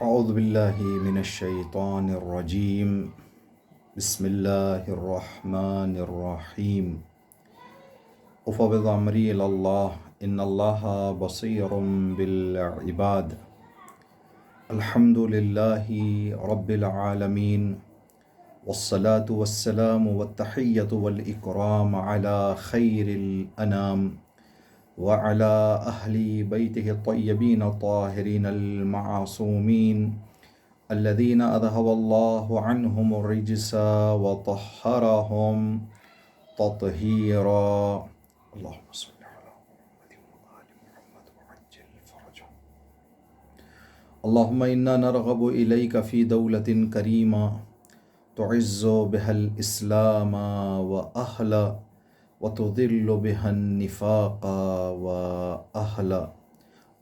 اعوذ باللہ من الشیطان الرجیم بسم اللہ الرحمن الرحیم افوض امری الی اللہ ان اللہ بصیر بالعباد الحمد للہ رب العالمین والصلاة والسلام والتحیۃ والاکرام علی خیر الانام وعلى أهل بيته الطيبين الطاهرين المعصومين الذين أذهب الله عنهم الرجس وطهرهم تطهيرا اللهم صل على محمد وآل محمد وعجل فرجهم اللهم إنا نرغب إليك في دولة كريمة تعز بها الإسلام وأهله وتذل بها النفاق وأهله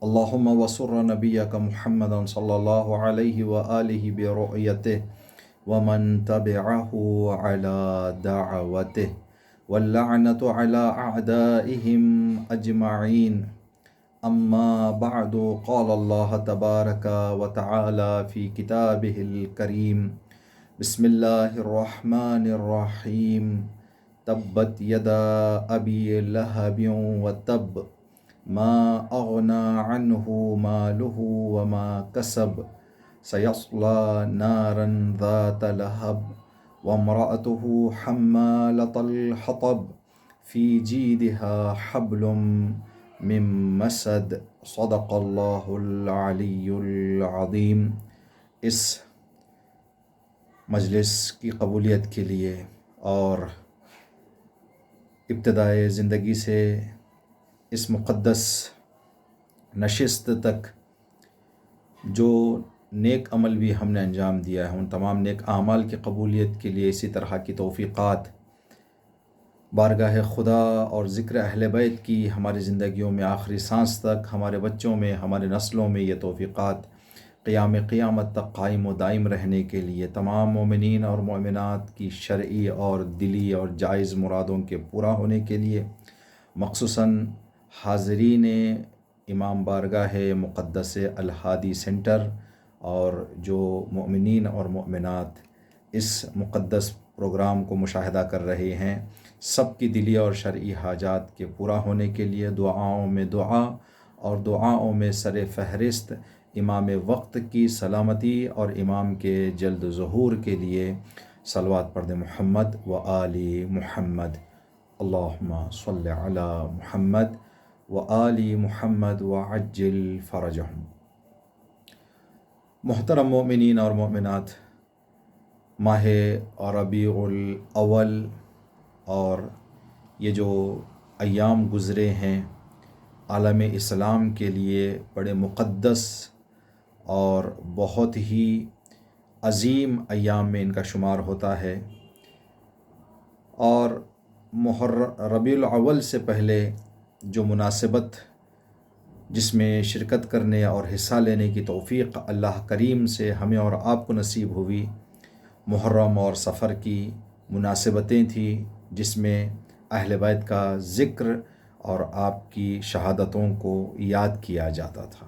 اللهم وسر نبيك محمدا صلى الله عليه وآله برؤيته ومن تبعه على دعوته واللعنة على أعدائهم أجمعين أما بعد قال الله تبارك وتعالى في كتابه الكريم بسم الله الرحمن الرحيم تبت يدا أبي لهب وتب ما أغنى عنه ماله وما كسب سيصلى نارا ذات لهب وامرأته حمالة الحطب في جيدها حبل من مسد صدق الله العلی العظیم۔ اس مجلس کی قبولیت کے لیے اور ابتدائے زندگی سے اس مقدس نشست تک جو نیک عمل بھی ہم نے انجام دیا ہے، ان تمام نیک اعمال کی قبولیت کے لیے اسی طرح کی توفیقات بارگاہ خدا اور ذکر اہل بیت کی ہماری زندگیوں میں آخری سانس تک، ہمارے بچوں میں، ہمارے نسلوں میں یہ توفیقات قیامت تک قائم و دائم رہنے کے لیے، تمام مومنین اور مومنات کی شرعی اور دلی اور جائز مرادوں کے پورا ہونے کے لیے، مخصوصاً حاضرین امام بارگاہ مقدس الہادی سینٹر اور جو مومنین اور مومنات اس مقدس پروگرام کو مشاہدہ کر رہے ہیں، سب کی دلی اور شرعی حاجات کے پورا ہونے کے لیے دعاؤں میں دعا اور دعاؤں میں سر فہرست امام وقت کی سلامتی اور امام کے جلد ظہور کے لیے صلوات پڑھ محمد و آل محمد، اللہم صل علی محمد و آل محمد وعجل فرجہم۔ محترم مومنین اور مومنات، ماہ ربیع الاول اور یہ جو ایام گزرے ہیں عالم اسلام کے لیے بڑے مقدس اور بہت ہی عظیم ایام میں ان کا شمار ہوتا ہے، اور ربیع الاول سے پہلے جو مناسبت جس میں شرکت کرنے اور حصہ لینے کی توفیق اللہ کریم سے ہمیں اور آپ کو نصیب ہوئی، محرم اور سفر کی مناسبتیں تھیں، جس میں اہل بیت کا ذکر اور آپ کی شہادتوں کو یاد کیا جاتا تھا۔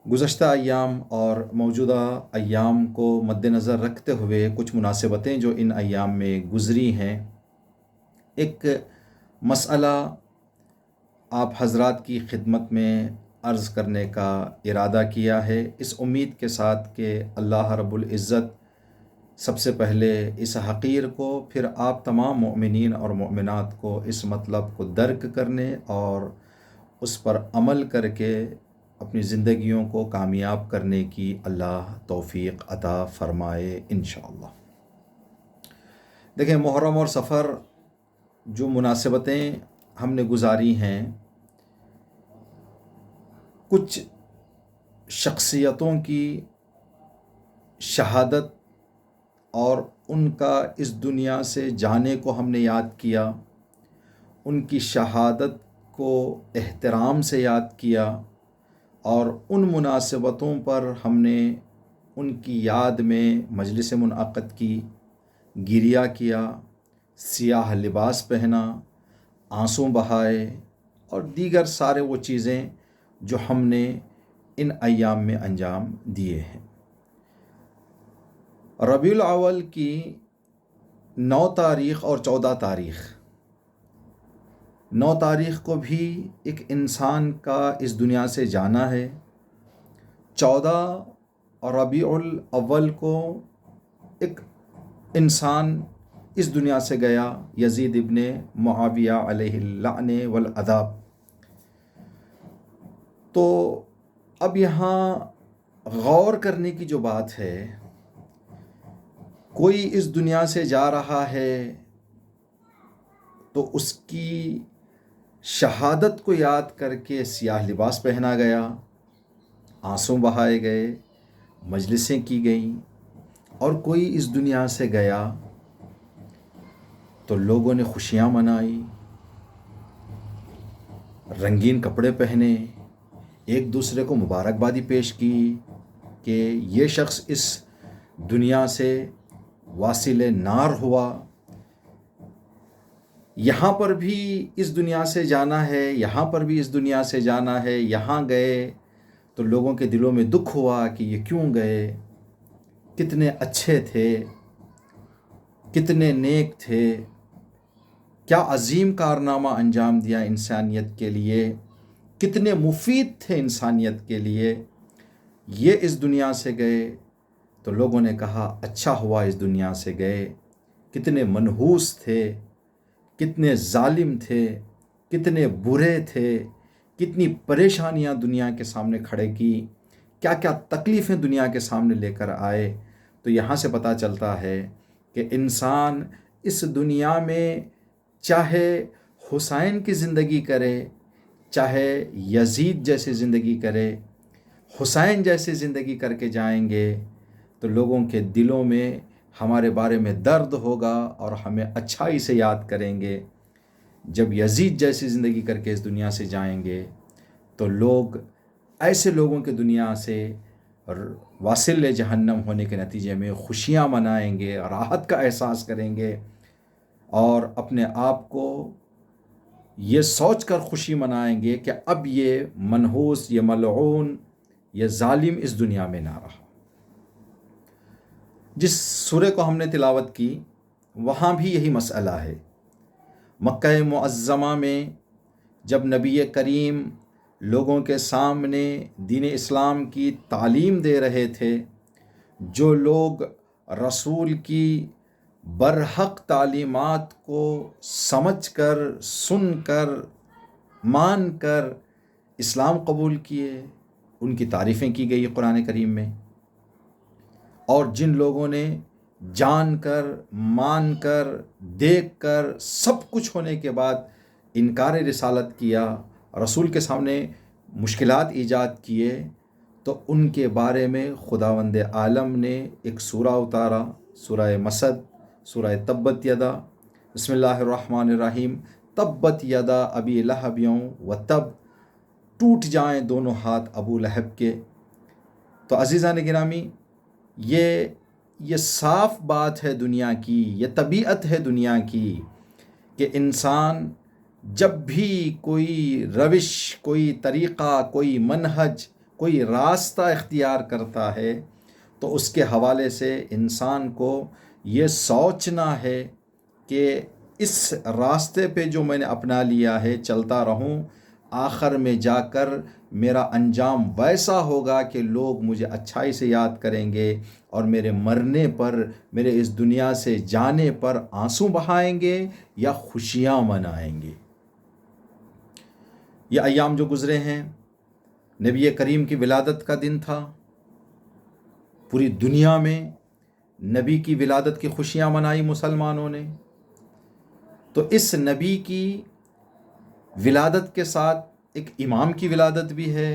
گزشتہ ایام اور موجودہ ایام کو مد نظر رکھتے ہوئے کچھ مناسبتیں جو ان ایام میں گزری ہیں، ایک مسئلہ آپ حضرات کی خدمت میں عرض کرنے کا ارادہ کیا ہے، اس امید کے ساتھ کہ اللہ رب العزت سب سے پہلے اس حقیر کو، پھر آپ تمام مؤمنین اور مؤمنات کو اس مطلب کو درک کرنے اور اس پر عمل کر کے اپنی زندگیوں کو کامیاب کرنے کی اللہ توفیق عطا فرمائے انشاءاللہ۔ دیکھیں، محرم اور سفر جو مناسبتیں ہم نے گزاری ہیں، کچھ شخصیتوں کی شہادت اور ان کا اس دنیا سے جانے کو ہم نے یاد کیا، ان کی شہادت کو احترام سے یاد کیا، اور ان مناسبتوں پر ہم نے ان کی یاد میں مجلس منعقد کی، گریہ کیا، سیاہ لباس پہنا، آنسو بہائے، اور دیگر سارے وہ چیزیں جو ہم نے ان ایام میں انجام دیے ہیں۔ ربیع الاول کی 9 تاریخ اور 14 تاریخ، 9 تاریخ کو بھی ایک انسان کا اس دنیا سے جانا ہے، 14 ربیع الاول کو ایک انسان اس دنیا سے گیا، یزید ابن معاویہ علیہ اللعن والعذاب۔ تو اب یہاں غور کرنے کی جو بات ہے، کوئی اس دنیا سے جا رہا ہے تو اس کی شہادت کو یاد کر کے سیاہ لباس پہنا گیا، آنسو بہائے گئے، مجلسیں کی گئیں، اور کوئی اس دنیا سے گیا تو لوگوں نے خوشیاں منائی، رنگین کپڑے پہنے، ایک دوسرے کو مبارکبادی پیش کی کہ یہ شخص اس دنیا سے واصل نار ہوا۔ یہاں پر بھی اس دنیا سے جانا ہے، یہاں پر بھی اس دنیا سے جانا ہے، یہاں گئے تو لوگوں کے دلوں میں دکھ ہوا کہ یہ کیوں گئے، کتنے اچھے تھے، کتنے نیک تھے، کیا عظیم کارنامہ انجام دیا انسانیت کے لیے، کتنے مفید تھے انسانیت کے لیے، یہ اس دنیا سے گئے تو لوگوں نے کہا اچھا ہوا اس دنیا سے گئے، کتنے منحوس تھے، کتنے ظالم تھے، کتنے برے تھے، کتنی پریشانیاں دنیا کے سامنے کھڑے کی، کیا کیا تکلیفیں دنیا کے سامنے لے کر آئے۔ تو یہاں سے پتہ چلتا ہے کہ انسان اس دنیا میں چاہے حسین کی زندگی کرے، چاہے یزید جیسی زندگی کرے، حسین جیسی زندگی کر کے جائیں گے تو لوگوں کے دلوں میں ہمارے بارے میں درد ہوگا اور ہمیں اچھائی سے یاد کریں گے۔ جب یزید جیسی زندگی کر کے اس دنیا سے جائیں گے تو لوگ ایسے لوگوں کے دنیا سے واصل جہنم ہونے کے نتیجے میں خوشیاں منائیں گے، راحت کا احساس کریں گے، اور اپنے آپ کو یہ سوچ کر خوشی منائیں گے کہ اب یہ منحوس، یہ ملعون، یہ ظالم اس دنیا میں نہ رہا۔ جس سورہ کو ہم نے تلاوت کی وہاں بھی یہی مسئلہ ہے۔ مکہ معظمہ میں جب نبی کریم لوگوں کے سامنے دین اسلام کی تعلیم دے رہے تھے، جو لوگ رسول کی برحق تعلیمات کو سمجھ کر، سن کر، مان کر اسلام قبول کیے، ان کی تعریفیں کی گئی قرآن کریم میں، اور جن لوگوں نے جان کر، مان کر، دیکھ کر، سب کچھ ہونے کے بعد انکار رسالت کیا، رسول کے سامنے مشکلات ایجاد کیے، تو ان کے بارے میں خداوند عالم نے ایک سورہ اتارا، سورہ مسد، سورہ تبت یدا، بسم اللہ الرحمن الرحیم، تبت یدا ابی لہب و تب، ٹوٹ جائیں دونوں ہاتھ ابو لہب کے۔ تو عزیزان گرامی، یہ صاف بات ہے دنیا کی، یہ طبیعت ہے دنیا کی کہ انسان جب بھی کوئی روش، کوئی طریقہ، کوئی منہج، کوئی راستہ اختیار کرتا ہے تو اس کے حوالے سے انسان کو یہ سوچنا ہے کہ اس راستے پہ جو میں نے اپنا لیا ہے چلتا رہوں، آخر میں جا کر میرا انجام ویسا ہوگا کہ لوگ مجھے اچھائی سے یاد کریں گے، اور میرے مرنے پر، میرے اس دنیا سے جانے پر آنسو بہائیں گے یا خوشیاں منائیں گے۔ یہ ایام جو گزرے ہیں، نبی کریم کی ولادت کا دن تھا، پوری دنیا میں نبی کی ولادت کی خوشیاں منائی مسلمانوں نے۔ تو اس نبی کی ولادت کے ساتھ ایک امام کی ولادت بھی ہے،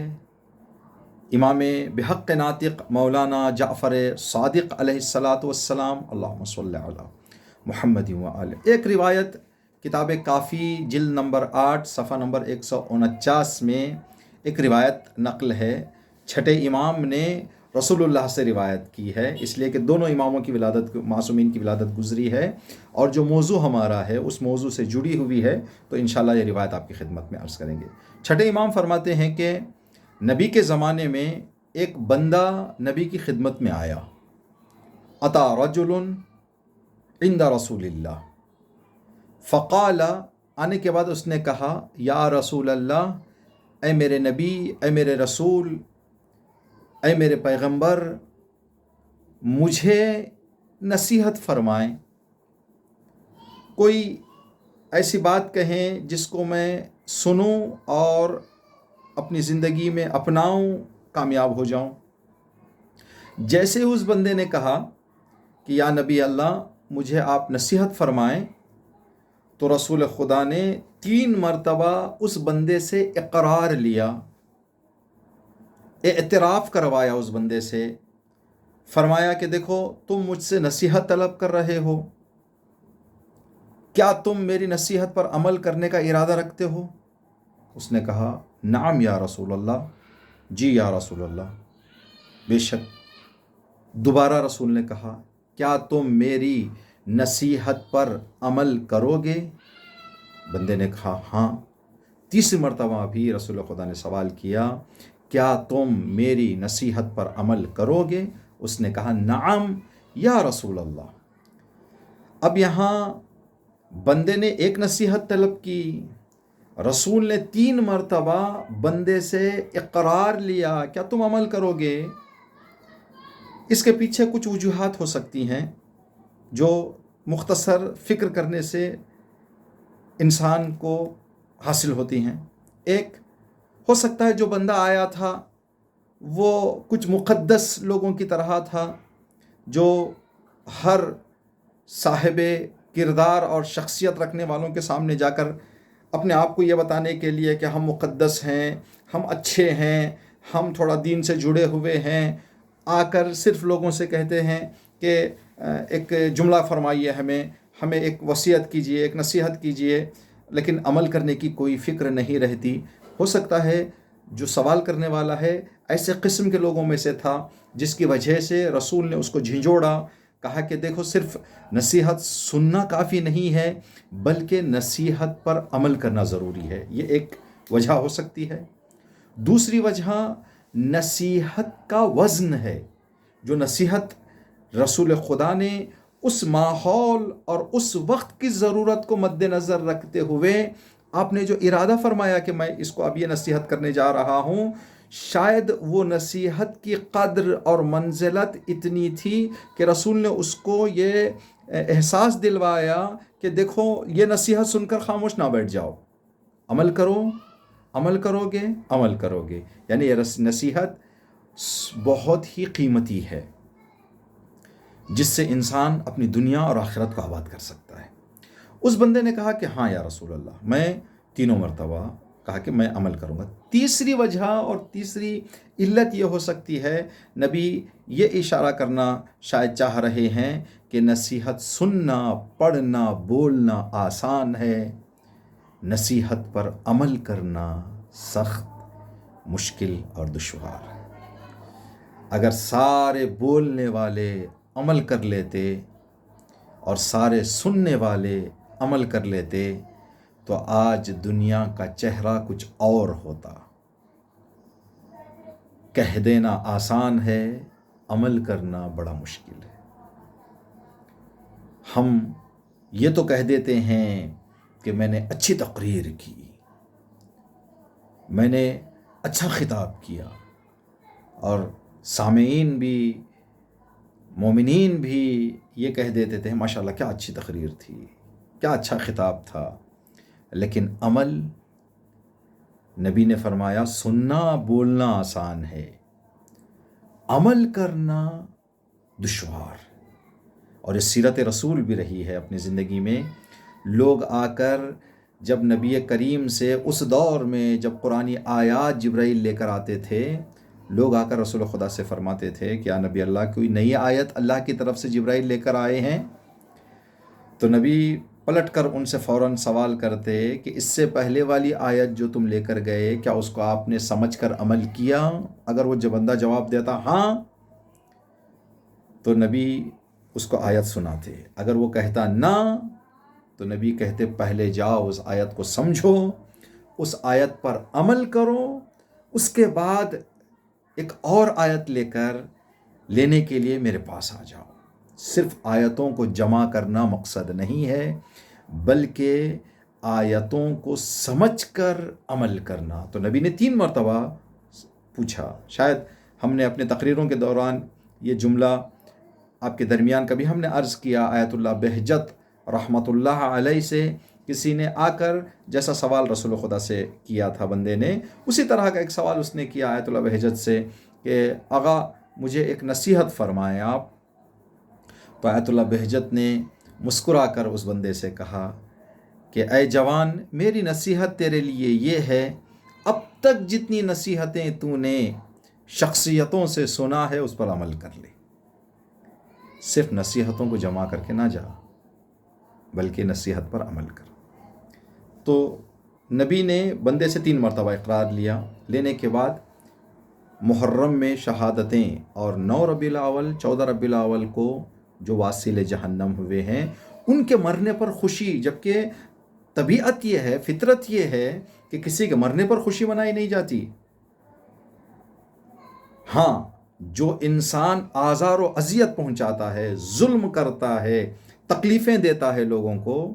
امام بحق ناطق مولانا جعفر صادق علیہ الصلاۃ والسلام، اللہم صلی علی محمد وآلہ۔ ایک روایت کتاب کافی جلد نمبر 8 صفحہ نمبر 149 میں ایک روایت نقل ہے، چھٹے امام نے رسول اللہ سے روایت کی ہے، اس لیے کہ دونوں اماموں کی ولادت، معصومین کی ولادت گزری ہے، اور جو موضوع ہمارا ہے اس موضوع سے جڑی ہوئی ہے، تو انشاءاللہ یہ روایت آپ کی خدمت میں عرض کریں گے۔ چھٹے امام فرماتے ہیں کہ نبی کے زمانے میں ایک بندہ نبی کی خدمت میں آیا، اتا رجل عند رسول اللہ، فقال، آنے کے بعد اس نے کہا، یا رسول اللہ، اے میرے نبی، اے میرے رسول، اے میرے پیغمبر، مجھے نصیحت فرمائیں، کوئی ایسی بات کہیں جس کو میں سنوں اور اپنی زندگی میں اپناؤں، کامیاب ہو جاؤں۔ جیسے ہی اس بندے نے کہا کہ یا نبی اللہ، مجھے آپ نصیحت فرمائیں، تو رسول خدا نے 3 مرتبہ اس بندے سے اقرار لیا، اعتراف کروایا اس بندے سے، فرمایا کہ دیکھو تم مجھ سے نصیحت طلب کر رہے ہو، کیا تم میری نصیحت پر عمل کرنے کا ارادہ رکھتے ہو؟ اس نے کہا نعم یا رسول اللہ، جی یا رسول اللہ، بے شک۔ دوبارہ رسول نے کہا کیا تم میری نصیحت پر عمل کرو گے؟ بندے نے کہا ہاں۔ تیسری مرتبہ بھی رسول خدا نے سوال کیا، کیا تم میری نصیحت پر عمل کرو گے؟ اس نے کہا نعم یا رسول اللہ۔ اب یہاں بندے نے ایک نصیحت طلب کی، رسول نے 3 مرتبہ بندے سے اقرار لیا، کیا تم عمل کرو گے؟ اس کے پیچھے کچھ وجوہات ہو سکتی ہیں جو مختصر فکر کرنے سے انسان کو حاصل ہوتی ہیں۔ ایک ہو سکتا ہے جو بندہ آیا تھا وہ کچھ مقدس لوگوں کی طرح تھا، جو ہر صاحب کردار اور شخصیت رکھنے والوں کے سامنے جا کر اپنے آپ کو یہ بتانے کے لیے کہ ہم مقدس ہیں، ہم اچھے ہیں، ہم تھوڑا دین سے جڑے ہوئے ہیں، آ کر صرف لوگوں سے کہتے ہیں کہ ایک جملہ فرمائیے، ہمیں ایک وصیت کیجیے، ایک نصیحت کیجیے، لیکن عمل کرنے کی کوئی فکر نہیں رہتی۔ ہو سکتا ہے جو سوال کرنے والا ہے ایسے قسم کے لوگوں میں سے تھا، جس کی وجہ سے رسول نے اس کو جھنجھوڑا، کہا کہ دیکھو صرف نصیحت سننا کافی نہیں ہے، بلکہ نصیحت پر عمل کرنا ضروری ہے۔ یہ ایک وجہ ہو سکتی ہے۔ دوسری وجہ نصیحت کا وزن ہے، جو نصیحت رسول خدا نے اس ماحول اور اس وقت کی ضرورت کو مد نظر رکھتے ہوئے آپ نے جو ارادہ فرمایا کہ میں اس کو اب یہ نصیحت کرنے جا رہا ہوں، شاید وہ نصیحت کی قدر اور منزلت اتنی تھی کہ رسول نے اس کو یہ احساس دلوایا کہ دیکھو یہ نصیحت سن کر خاموش نہ بیٹھ جاؤ، عمل کرو، عمل کرو گے، عمل کرو گے۔ یعنی یہ نصیحت بہت ہی قیمتی ہے، جس سے انسان اپنی دنیا اور آخرت کو آباد کر سکتا ہے۔ اس بندے نے کہا کہ ہاں یا رسول اللہ، میں 3 مرتبہ کہا کہ میں عمل کروں گا۔ تیسری وجہ اور تیسری علت یہ ہو سکتی ہے، نبی یہ اشارہ کرنا شاید چاہ رہے ہیں کہ نصیحت سننا، پڑھنا، بولنا آسان ہے، نصیحت پر عمل کرنا سخت، مشکل اور دشوار۔ اگر سارے بولنے والے عمل کر لیتے اور سارے سننے والے عمل کر لیتے تو آج دنیا کا چہرہ کچھ اور ہوتا۔ کہہ دینا آسان ہے، عمل کرنا بڑا مشکل ہے۔ ہم یہ تو کہہ دیتے ہیں کہ میں نے اچھی تقریر کی، میں نے اچھا خطاب کیا، اور سامعین بھی، مومنین بھی یہ کہہ دیتے تھے ماشاءاللہ کیا اچھی تقریر تھی، کیا اچھا خطاب تھا۔ لیکن عمل، نبی نے فرمایا سننا بولنا آسان ہے، عمل کرنا دشوار۔ اور اس سیرت رسول بھی رہی ہے اپنی زندگی میں۔ لوگ آ کر جب نبی کریم سے اس دور میں جب قرآنی آیات جبرائیل لے کر آتے تھے، لوگ آ کر رسول خدا سے فرماتے تھے کہ یا نبی اللہ، کوئی نئی آیت اللہ کی طرف سے جبرائیل لے کر آئے ہیں؟ تو نبی پلٹ کر ان سے فوراً سوال کرتے کہ اس سے پہلے والی آیت جو تم لے کر گئے، کیا اس کو آپ نے سمجھ کر عمل کیا؟ اگر وہ بندہ جواب دیتا ہاں، تو نبی اس کو آیت سناتے۔ اگر وہ کہتا نہ، تو نبی کہتے پہلے جاؤ اس آیت کو سمجھو، اس آیت پر عمل کرو، اس کے بعد ایک اور آیت لینے کے لیے میرے پاس آ جاؤ۔ صرف آیتوں کو جمع کرنا مقصد نہیں ہے، بلکہ آیتوں کو سمجھ کر عمل کرنا۔ تو نبی نے 3 مرتبہ پوچھا۔ شاید ہم نے اپنے تقریروں کے دوران یہ جملہ آپ کے درمیان کبھی ہم نے عرض کیا، آیت اللہ بہجت رحمۃ اللہ علیہ سے کسی نے آ کر جیسا سوال رسول خدا سے کیا تھا بندے نے، اسی طرح کا ایک سوال اس نے کیا آیت اللہ بہجت سے کہ آغا مجھے ایک نصیحت فرمائیں آپ۔ تو آیت اللہ بہجت نے مسکرا کر اس بندے سے کہا کہ اے جوان، میری نصیحت تیرے لیے یہ ہے، اب تک جتنی نصیحتیں تو نے شخصیتوں سے سنا ہے اس پر عمل کر لے۔ صرف نصیحتوں کو جمع کر کے نہ جا، بلکہ نصیحت پر عمل کر۔ تو نبی نے بندے سے 3 مرتبہ اقرار لینے کے بعد محرم میں شہادتیں اور 9 ربیع الاول 14 ربیع الاول کو جو واصل جہنم ہوئے ہیں ان کے مرنے پر خوشی، جبکہ طبیعت یہ ہے، فطرت یہ ہے کہ کسی کے مرنے پر خوشی منائی نہیں جاتی۔ ہاں، جو انسان آزار و اذیت پہنچاتا ہے، ظلم کرتا ہے، تکلیفیں دیتا ہے لوگوں کو،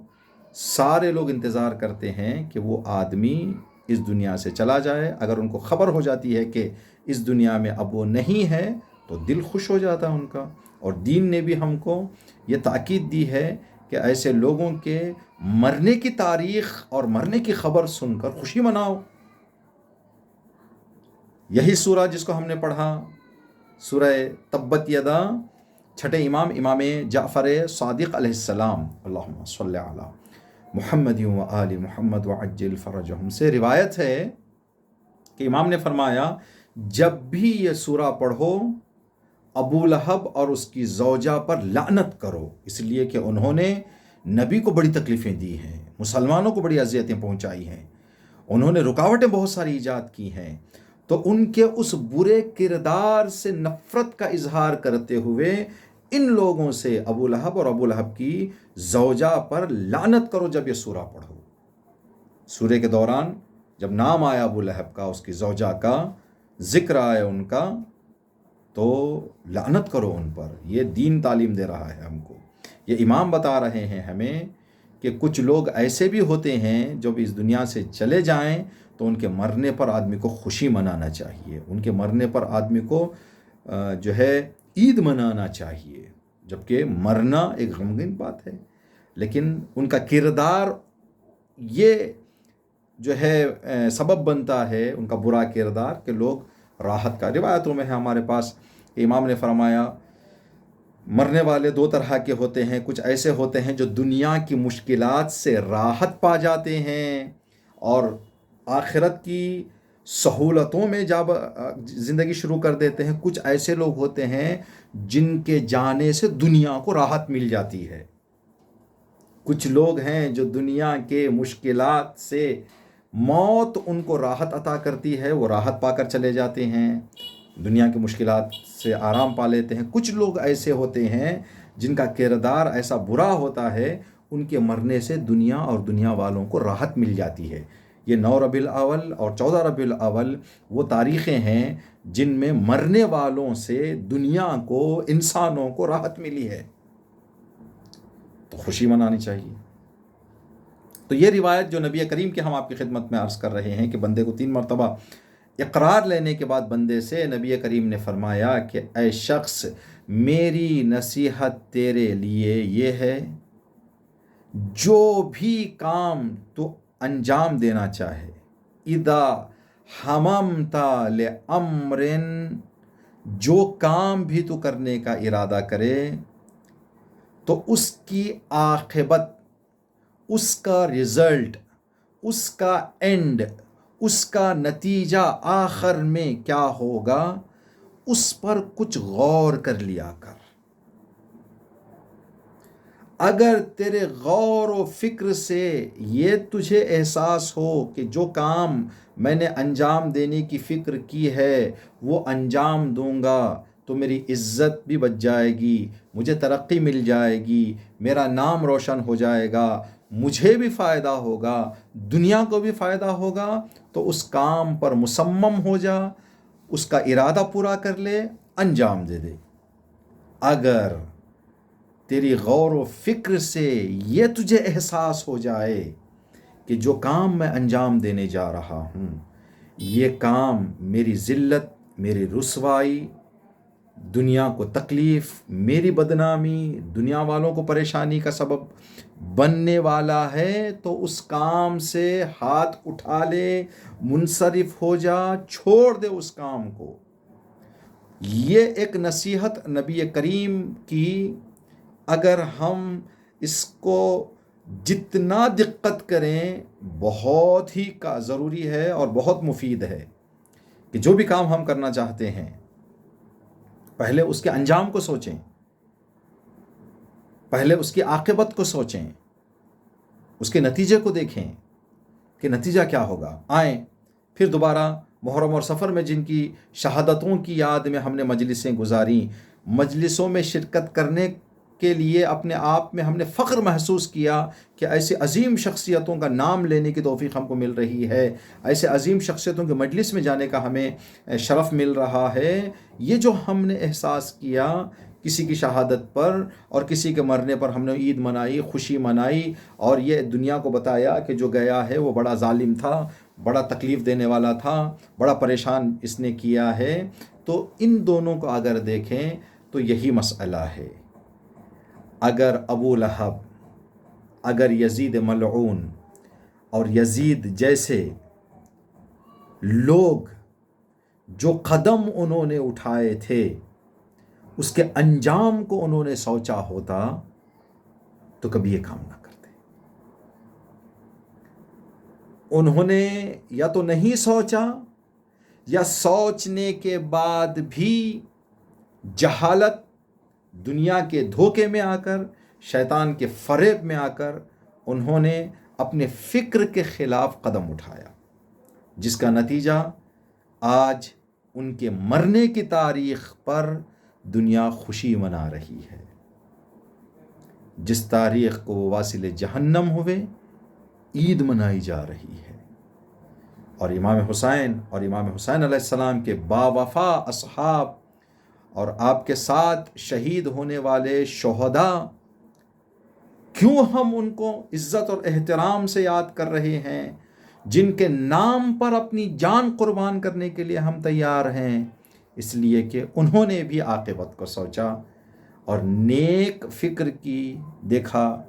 سارے لوگ انتظار کرتے ہیں کہ وہ آدمی اس دنیا سے چلا جائے۔ اگر ان کو خبر ہو جاتی ہے کہ اس دنیا میں اب وہ نہیں ہے تو دل خوش ہو جاتا ہے ان کا۔ اور دین نے بھی ہم کو یہ تاکید دی ہے کہ ایسے لوگوں کے مرنے کی تاریخ اور مرنے کی خبر سن کر خوشی مناؤ۔ یہی سورہ جس کو ہم نے پڑھا، سورہ تبت یدا، چھٹے امام جعفر صادق علیہ السلام، اللہم صلی علی محمد و آل محمد وعجل فرجہم، سے روایت ہے کہ امام نے فرمایا جب بھی یہ سورہ پڑھو ابو لہب اور اس کی زوجہ پر لعنت کرو، اس لیے کہ انہوں نے نبی کو بڑی تکلیفیں دی ہیں، مسلمانوں کو بڑی اذیتیں پہنچائی ہیں، انہوں نے رکاوٹیں بہت ساری ایجاد کی ہیں۔ تو ان کے اس برے کردار سے نفرت کا اظہار کرتے ہوئے ان لوگوں سے ابو لہب اور ابو لہب کی زوجہ پر لعنت کرو جب یہ سورہ پڑھو۔ سورہ کے دوران جب نام آیا ابو لہب کا، اس کی زوجہ کا ذکر آیا ان کا، تو لعنت کرو ان پر۔ یہ دین تعلیم دے رہا ہے ہم کو۔ یہ امام بتا رہے ہیں ہمیں کہ کچھ لوگ ایسے بھی ہوتے ہیں جب اس دنیا سے چلے جائیں تو ان کے مرنے پر آدمی کو خوشی منانا چاہیے، ان کے مرنے پر آدمی کو جو ہے عید منانا چاہیے، جبکہ مرنا ایک غمگین بات ہے، لیکن ان کا کردار یہ جو ہے سبب بنتا ہے، ان کا برا کردار، کہ لوگ راحت کا۔ روایتوں میں ہے ہمارے پاس کہ امام نے فرمایا مرنے والے 2 طرح کے ہوتے ہیں، کچھ ایسے ہوتے ہیں جو دنیا کی مشکلات سے راحت پا جاتے ہیں اور آخرت کی سہولتوں میں جب زندگی شروع کر دیتے ہیں، کچھ ایسے لوگ ہوتے ہیں جن کے جانے سے دنیا کو راحت مل جاتی ہے۔ کچھ لوگ ہیں جو دنیا کے مشکلات سے موت ان کو راحت عطا کرتی ہے، وہ راحت پا کر چلے جاتے ہیں، دنیا کی مشکلات سے آرام پا لیتے ہیں۔ کچھ لوگ ایسے ہوتے ہیں جن کا کردار ایسا برا ہوتا ہے، ان کے مرنے سے دنیا اور دنیا والوں کو راحت مل جاتی ہے۔ یہ 9 ربیع الاول اور 14 ربیع الاول وہ تاریخیں ہیں جن میں مرنے والوں سے دنیا کو، انسانوں کو راحت ملی ہے، تو خوشی منانی چاہیے۔ تو یہ روایت جو نبی کریم کے ہم آپ کی خدمت میں عرض کر رہے ہیں کہ بندے کو 3 مرتبہ اقرار لینے کے بعد بندے سے نبی کریم نے فرمایا کہ اے شخص، میری نصیحت تیرے لیے یہ ہے، جو بھی کام تو انجام دینا چاہے، اذا حممت لامر، جو کام بھی تو کرنے کا ارادہ کرے تو اس کی عاقبت، اس کا رزلٹ، اس کا اینڈ، اس کا نتیجہ آخر میں کیا ہوگا، اس پر کچھ غور کر لیا کر۔ اگر تیرے غور و فکر سے یہ تجھے احساس ہو کہ جو کام میں نے انجام دینے کی فکر کی ہے وہ انجام دوں گا تو میری عزت بھی بچ جائے گی، مجھے ترقی مل جائے گی، میرا نام روشن ہو جائے گا، مجھے بھی فائدہ ہوگا، دنیا کو بھی فائدہ ہوگا، تو اس کام پر مصمم ہو جا، اس کا ارادہ پورا کر لے، انجام دے دے۔ اگر تیری غور و فکر سے یہ تجھے احساس ہو جائے کہ جو کام میں انجام دینے جا رہا ہوں، یہ کام میری ذلت، میری رسوائی، دنیا کو تکلیف، میری بدنامی، دنیا والوں کو پریشانی کا سبب بننے والا ہے، تو اس کام سے ہاتھ اٹھا لے، منصرف ہو جا، چھوڑ دے اس کام کو۔ یہ ایک نصیحت نبی کریم کی، اگر ہم اس کو جتنا دقت کریں بہت ہی ضروری ہے اور بہت مفید ہے کہ جو بھی کام ہم کرنا چاہتے ہیں پہلے اس کے انجام کو سوچیں، پہلے اس کی عاقبت کو سوچیں، اس کے نتیجے کو دیکھیں کہ نتیجہ کیا ہوگا۔ آئیں پھر دوبارہ محرم اور سفر میں جن کی شہادتوں کی یاد میں ہم نے مجلسیں گزاریں، مجلسوں میں شرکت کرنے کے لیے اپنے آپ میں ہم نے فخر محسوس کیا کہ ایسے عظیم شخصیتوں کا نام لینے کی توفیق ہم کو مل رہی ہے، ایسے عظیم شخصیتوں کے مجلس میں جانے کا ہمیں شرف مل رہا ہے۔ یہ جو ہم نے احساس کیا کسی کی شہادت پر اور کسی کے مرنے پر، ہم نے عید منائی، خوشی منائی، اور یہ دنیا کو بتایا کہ جو گیا ہے وہ بڑا ظالم تھا، بڑا تکلیف دینے والا تھا، بڑا پریشان اس نے کیا ہے، تو ان دونوں کو اگر دیکھیں تو یہی مسئلہ ہے۔ اگر ابو لہب، اگر یزید ملعون اور یزید جیسے لوگ جو قدم انہوں نے اٹھائے تھے اس کے انجام کو انہوں نے سوچا ہوتا تو کبھی یہ کام نہ کرتے۔ انہوں نے یا تو نہیں سوچا، یا سوچنے کے بعد بھی جہالت، دنیا کے دھوکے میں آ کر، شیطان کے فریب میں آ کر انہوں نے اپنے فکر کے خلاف قدم اٹھایا، جس کا نتیجہ آج ان کے مرنے کی تاریخ پر دنیا خوشی منا رہی ہے۔ جس تاریخ کو وہ واصل جہنم ہوئے، عید منائی جا رہی ہے۔ اور امام حسین علیہ السلام کے باوفا اصحاب اور آپ کے ساتھ شہید ہونے والے شہداء، کیوں ہم ان کو عزت اور احترام سے یاد کر رہے ہیں، جن کے نام پر اپنی جان قربان کرنے کے لیے ہم تیار ہیں؟ اس لیے کہ انہوں نے بھی عاقبت کو سوچا اور نیک فکر کی۔ دیکھا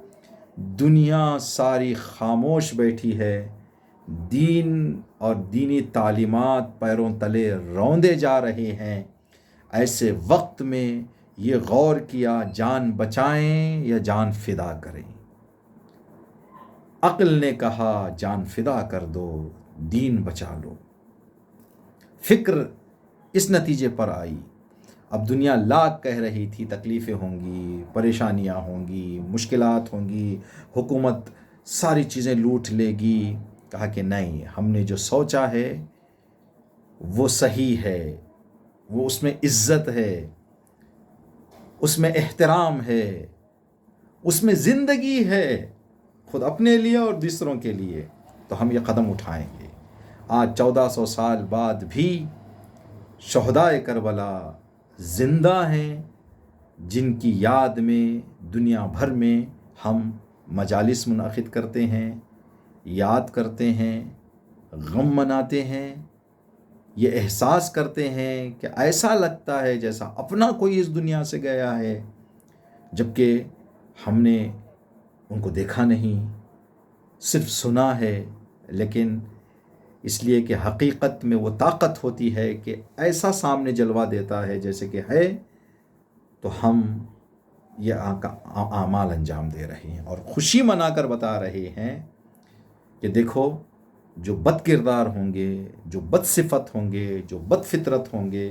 دنیا ساری خاموش بیٹھی ہے، دین اور دینی تعلیمات پیروں تلے روندے جا رہے ہیں، ایسے وقت میں یہ غور کیا جان بچائیں یا جان فدا کریں۔ عقل نے کہا جان فدا کر دو، دین بچا لو۔ فکر اس نتیجے پر آئی۔ اب دنیا لاکھ کہہ رہی تھی تکلیفیں ہوں گی، پریشانیاں ہوں گی، مشکلات ہوں گی، حکومت ساری چیزیں لوٹ لے گی۔ کہا کہ نہیں، ہم نے جو سوچا ہے وہ صحیح ہے، وہ اس میں عزت ہے، اس میں احترام ہے، اس میں زندگی ہے، خود اپنے لیے اور دوسروں کے لیے، تو ہم یہ قدم اٹھائیں گے۔ آج 1400 سال بعد بھی شہدائے کربلا زندہ ہیں، جن کی یاد میں دنیا بھر میں ہم مجالس منعقد کرتے ہیں، یاد کرتے ہیں، غم مناتے ہیں، یہ احساس کرتے ہیں کہ ایسا لگتا ہے جیسا اپنا کوئی اس دنیا سے گیا ہے، جبکہ ہم نے ان کو دیکھا نہیں، صرف سنا ہے۔ لیکن اس لیے کہ حقیقت میں وہ طاقت ہوتی ہے کہ ایسا سامنے جلوہ دیتا ہے جیسے کہ ہے، تو ہم یہ اعمال انجام دے رہے ہیں اور خوشی منا کر بتا رہے ہیں کہ دیکھو جو بد کردار ہوں گے، جو بد صفت ہوں گے، جو بد فطرت ہوں گے،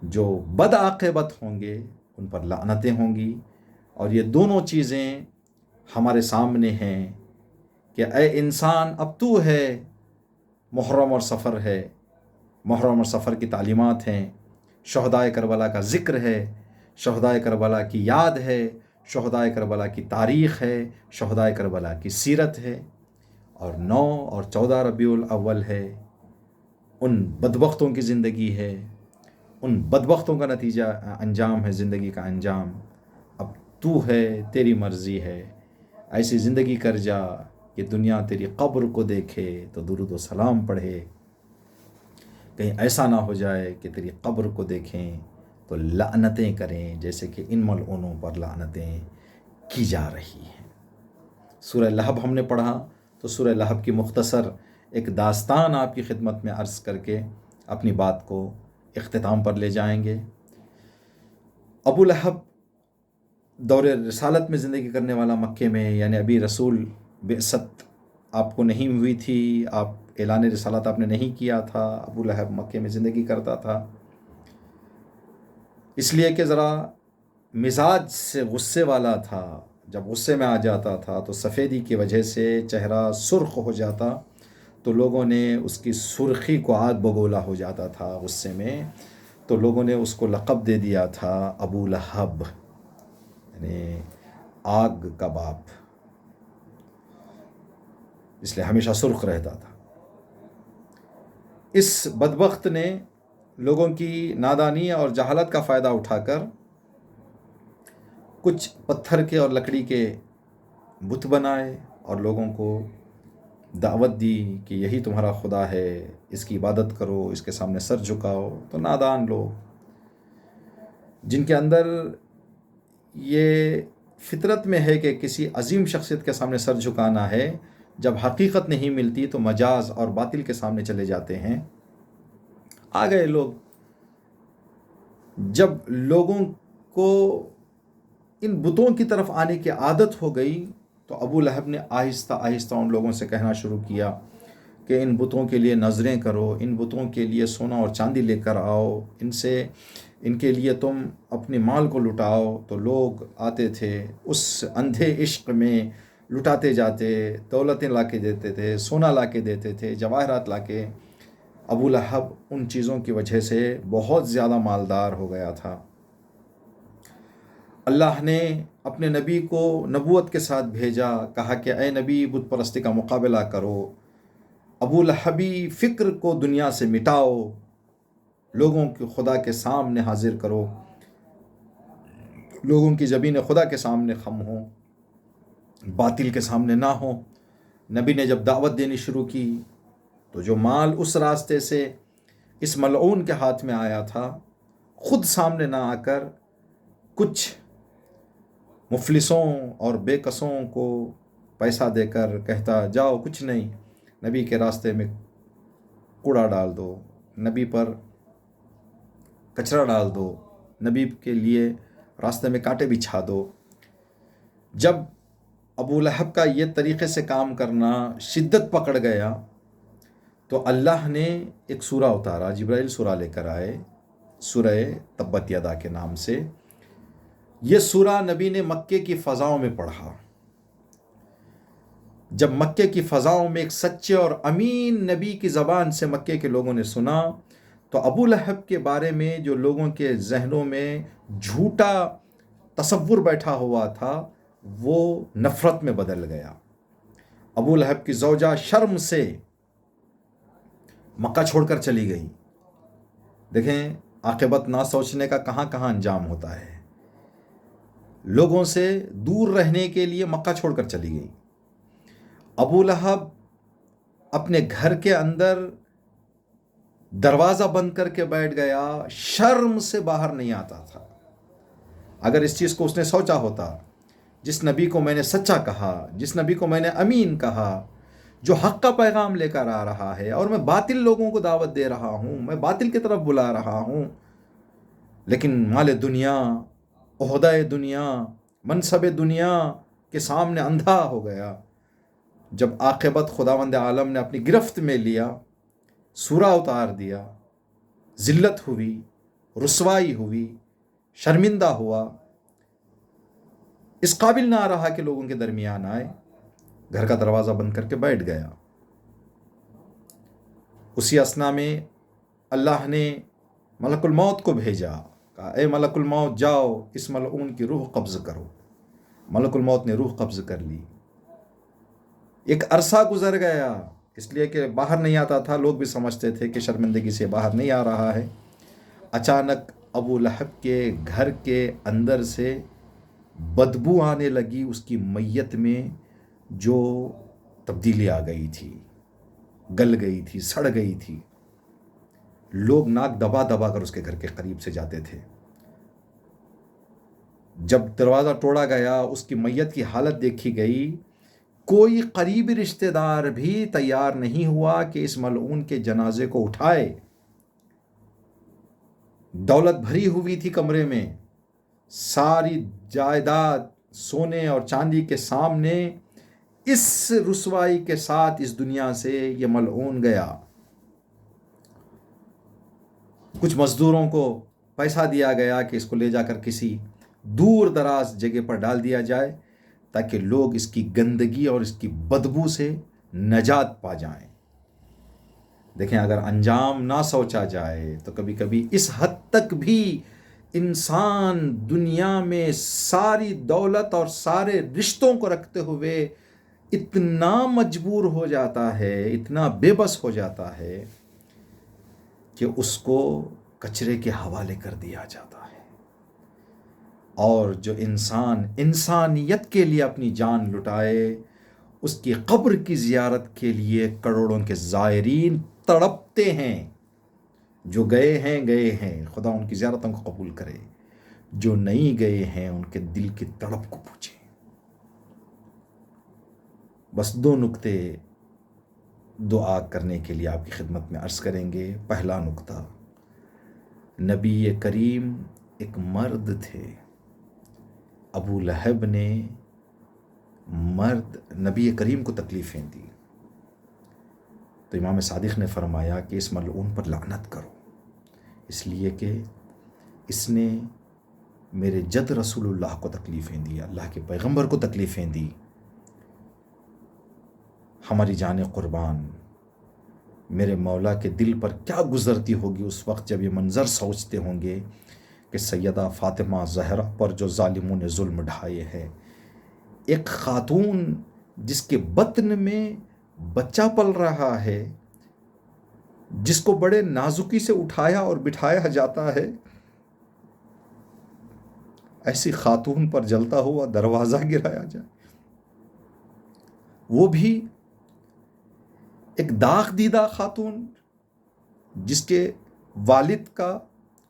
جو بد عاقبت ہوں گے، ان پر لعنتیں ہوں گی۔ اور یہ دونوں چیزیں ہمارے سامنے ہیں کہ اے انسان، اب تو ہے، محرم اور سفر ہے، محرم اور سفر کی تعلیمات ہیں، شہدائے کربلا کا ذکر ہے، شہدائے کربلا کی یاد ہے، شہدائے کربلا کی تاریخ ہے، شہدائے کربلا کی سیرت ہے، اور 9 اور 14 ربیع الاول ہے، ان بدبختوں کی زندگی ہے، ان بدبختوں کا نتیجہ انجام ہے، زندگی کا انجام۔ اب تو ہے، تیری مرضی ہے، ایسی زندگی کر جا کہ دنیا تیری قبر کو دیکھے تو درود و سلام پڑھے، کہیں ایسا نہ ہو جائے کہ تیری قبر کو دیکھیں تو لعنتیں کریں، جیسے کہ ان ملعونوں پر لعنتیں کی جا رہی ہیں۔ سورہ لہب ہم نے پڑھا، تو سورہ لہب کی مختصر ایک داستان آپ کی خدمت میں عرض کر کے اپنی بات کو اختتام پر لے جائیں گے۔ ابو لہب دور رسالت میں زندگی کرنے والا مکے میں، یعنی ابھی رسول بعثت آپ کو نہیں ہوئی تھی، آپ اعلان رسالت آپ نے نہیں کیا تھا، ابو لہب مکے میں زندگی کرتا تھا، اس لیے کہ ذرا مزاج سے غصے والا تھا۔ جب غصے میں آ جاتا تھا تو سفیدی کی وجہ سے چہرہ سرخ ہو جاتا، تو لوگوں نے اس کی سرخی کو آگ بگولا ہو جاتا تھا غصے میں، تو لوگوں نے اس کو لقب دے دیا تھا ابو لہب، یعنی آگ کا باپ، اس لیے ہمیشہ سرخ رہتا تھا۔ اس بدبخت نے لوگوں کی نادانی اور جہالت کا فائدہ اٹھا کر کچھ پتھر کے اور لکڑی کے بت بنائے اور لوگوں کو دعوت دی کہ یہی تمہارا خدا ہے، اس کی عبادت کرو، اس کے سامنے سر جھکاؤ۔ تو نادان لوگ، جن کے اندر یہ فطرت میں ہے کہ کسی عظیم شخصیت کے سامنے سر جھکانا ہے، جب حقیقت نہیں ملتی تو مجاز اور باطل کے سامنے چلے جاتے ہیں۔ آ گئے لوگ، جب لوگوں کو ان بتوں کی طرف آنے کی عادت ہو گئی تو ابو لہب نے آہستہ آہستہ ان لوگوں سے کہنا شروع کیا کہ ان بتوں کے لیے نظریں کرو، ان بتوں کے لیے سونا اور چاندی لے کر آؤ، ان کے لیے تم اپنے مال کو لٹاؤ۔ تو لوگ آتے تھے، اس اندھے عشق میں لٹاتے جاتے، دولتیں لا کے دیتے تھے، سونا لا کے دیتے تھے، جواہرات لا کے۔ ابو لہب ان چیزوں کی وجہ سے بہت زیادہ مالدار ہو گیا تھا۔ اللہ نے اپنے نبی کو نبوت کے ساتھ بھیجا، کہا کہ اے نبی، بت پرستی کا مقابلہ کرو، ابو لہبی فکر کو دنیا سے مٹاؤ، لوگوں کی خدا کے سامنے حاضر کرو، لوگوں کی زبین خدا کے سامنے خم ہوں، باطل کے سامنے نہ ہوں۔ نبی نے جب دعوت دینی شروع کی تو جو مال اس راستے سے اس ملعون کے ہاتھ میں آیا تھا، خود سامنے نہ آ کر کچھ مفلسوں اور بے کسوں کو پیسہ دے کر کہتا جاؤ، کچھ نہیں، نبی کے راستے میں کوڑا ڈال دو، نبی پر کچرا ڈال دو، نبی کے لیے راستے میں کانٹے بچھا دو۔ جب ابو لہب کا یہ طریقے سے کام کرنا شدت پکڑ گیا تو اللہ نے ایک سورہ اتارا، جبرائیل سورہ لے کر آئے، سورہ تبت یدا کے نام سے۔ یہ سورہ نبی نے مکے کی فضاؤں میں پڑھا۔ جب مکے کی فضاؤں میں ایک سچے اور امین نبی کی زبان سے مکے کے لوگوں نے سنا تو ابو لہب کے بارے میں جو لوگوں کے ذہنوں میں جھوٹا تصور بیٹھا ہوا تھا وہ نفرت میں بدل گیا۔ ابو لہب کی زوجہ شرم سے مکہ چھوڑ کر چلی گئی۔ دیکھیں عاقبت نہ سوچنے کا کہاں کہاں انجام ہوتا ہے۔ لوگوں سے دور رہنے کے لیے مکہ چھوڑ کر چلی گئی۔ ابو لہب اپنے گھر کے اندر دروازہ بند کر کے بیٹھ گیا، شرم سے باہر نہیں آتا تھا۔ اگر اس چیز کو اس نے سوچا ہوتا، جس نبی کو میں نے سچا کہا، جس نبی کو میں نے امین کہا، جو حق کا پیغام لے کر آ رہا ہے اور میں باطل لوگوں کو دعوت دے رہا ہوں، میں باطل کی طرف بلا رہا ہوں، لیکن مال دنیا، عہدہ دنیا، منصب دنیا کے سامنے اندھا ہو گیا۔ جب عاقبت خداوند عالم نے اپنی گرفت میں لیا، سورہ اتار دیا، ذلت ہوئی، رسوائی ہوئی، شرمندہ ہوا، اس قابل نہ رہا کہ لوگوں کے درمیان آئے، گھر کا دروازہ بند کر کے بیٹھ گیا۔ اسی اثنا میں اللہ نے ملک الموت کو بھیجا، کہا اے ملک الموت جاؤ، اس ملعون کی روح قبض کرو۔ ملک الموت نے روح قبض کر لی. ایک عرصہ گزر گیا، اس لیے کہ باہر نہیں آتا تھا، لوگ بھی سمجھتے تھے کہ شرمندگی سے باہر نہیں آ رہا ہے. اچانک ابو لہب کے گھر کے اندر سے بدبو آنے لگی، اس کی میت میں جو تبدیلی آ گئی تھی، گل گئی تھی، سڑ گئی تھی. لوگ ناک دبا دبا کر اس کے گھر کے قریب سے جاتے تھے. جب دروازہ توڑا گیا، اس کی میت کی حالت دیکھی گئی، کوئی قریبی رشتہ دار بھی تیار نہیں ہوا کہ اس ملعون کے جنازے کو اٹھائے. دولت بھری ہوئی تھی کمرے میں، ساری جائیداد سونے اور چاندی کے سامنے. اس رسوائی کے ساتھ اس دنیا سے یہ ملعون گیا. کچھ مزدوروں کو پیسہ دیا گیا کہ اس کو لے جا کر کسی دور دراز جگہ پر ڈال دیا جائے تاکہ لوگ اس کی گندگی اور اس کی بدبو سے نجات پا جائیں. دیکھیں، اگر انجام نہ سوچا جائے تو کبھی کبھی اس حد تک بھی انسان دنیا میں ساری دولت اور سارے رشتوں کو رکھتے ہوئے اتنا مجبور ہو جاتا ہے، اتنا بے بس ہو جاتا ہے کہ اس کو کچرے کے حوالے کر دیا جاتا ہے. اور جو انسان انسانیت کے لیے اپنی جان لٹائے، اس کی قبر کی زیارت کے لیے کروڑوں کے زائرین تڑپتے ہیں. جو گئے ہیں، خدا ان کی زیارتوں کو قبول کرے. جو نہیں گئے ہیں، ان کے دل کی تڑپ کو پوچھیں. بس 2 نکتے دعا کرنے کے لیے آپ کی خدمت میں عرض کریں گے. پہلا نکتہ، نبی کریم ایک مرد تھے. ابو لہب نے نبی کریم کو تکلیفیں دی تو امام صادق نے فرمایا کہ اس ملعون پر لعنت کرو، اس لیے کہ اس نے میرے جد رسول اللہ کو تکلیفیں دی، اللہ کے پیغمبر کو تکلیفیں دی. ہماری جان قربان، میرے مولا کے دل پر کیا گزرتی ہوگی اس وقت جب یہ منظر سوچتے ہوں گے کہ سیدہ فاطمہ زہرا پر جو ظالموں نے ظلم ڈھائے ہیں. ایک خاتون جس کے بطن میں بچہ پل رہا ہے، جس کو بڑے نازکی سے اٹھایا اور بٹھایا جاتا ہے، ایسی خاتون پر جلتا ہوا دروازہ گرایا جائے. وہ بھی ایک داغ دیدہ خاتون جس کے والد کا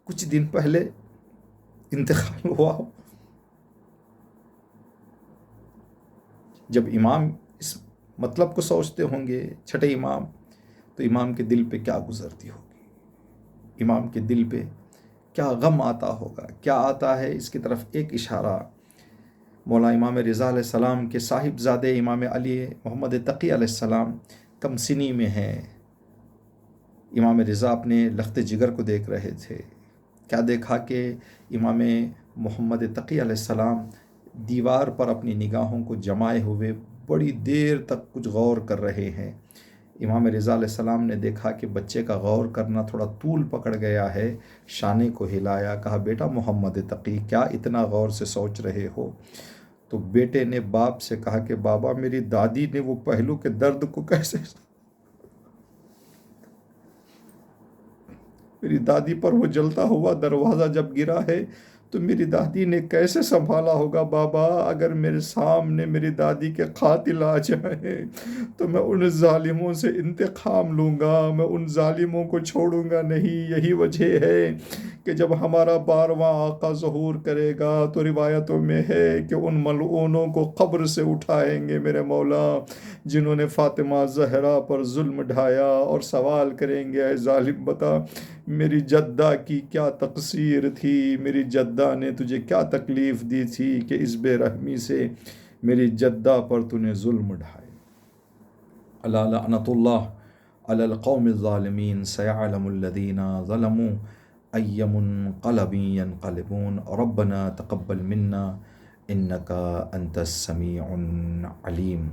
کچھ دن پہلے انتقال ہوا ہو. جب امام اس مطلب کو سوچتے ہوں گے، چھٹے امام، تو امام کے دل پہ کیا گزرتی ہوگی، امام کے دل پہ کیا غم آتا ہوگا. کیا آتا ہے، اس کی طرف ایک اشارہ مولا امام رضا علیہ السلام کے صاحب زادے امام علی محمد تقی علیہ السلام کم سنی میں ہیں. امام رضا اپنے لخت جگر کو دیکھ رہے تھے. کیا دیکھا کہ امام محمد تقی علیہ السلام دیوار پر اپنی نگاہوں کو جمائے ہوئے بڑی دیر تک کچھ غور کر رہے ہیں. امام رضا علیہ السلام نے دیکھا کہ بچے کا غور کرنا تھوڑا طول پکڑ گیا ہے، شانے کو ہلایا، کہا بیٹا محمد تقی کیا اتنا غور سے سوچ رہے ہو؟ تو بیٹے نے باپ سے کہا کہ بابا میری دادی نے وہ پہلو کے درد کو کیسے، میری دادی پر وہ جلتا ہوا دروازہ جب گرا ہے تو میری دادی نے کیسے سنبھالا ہوگا بابا. اگر میرے سامنے میری دادی کے قاتل آ جائیں تو میں ان ظالموں سے انتقام لوں گا، میں ان ظالموں کو چھوڑوں گا نہیں. یہی وجہ ہے کہ جب ہمارا 12واں آقا ظہور کرے گا تو روایتوں میں ہے کہ ان ملعونوں کو قبر سے اٹھائیں گے میرے مولا جنہوں نے فاطمہ زہرا پر ظلم ڈھایا، اور سوال کریں گے اے ظالم بتا میری جدہ کی کیا تقصیر تھی، میری جدہ نے تجھے کیا تکلیف دی تھی کہ اس بے رحمی سے میری جدہ پر تو نے ظلم ڈھائے. الا لعنت اللہ علی القوم الظالمین سیعلم الذین ظلموا ای منقلب ینقلبون. ربنا تقبل منا انک انت السمیع العلیم.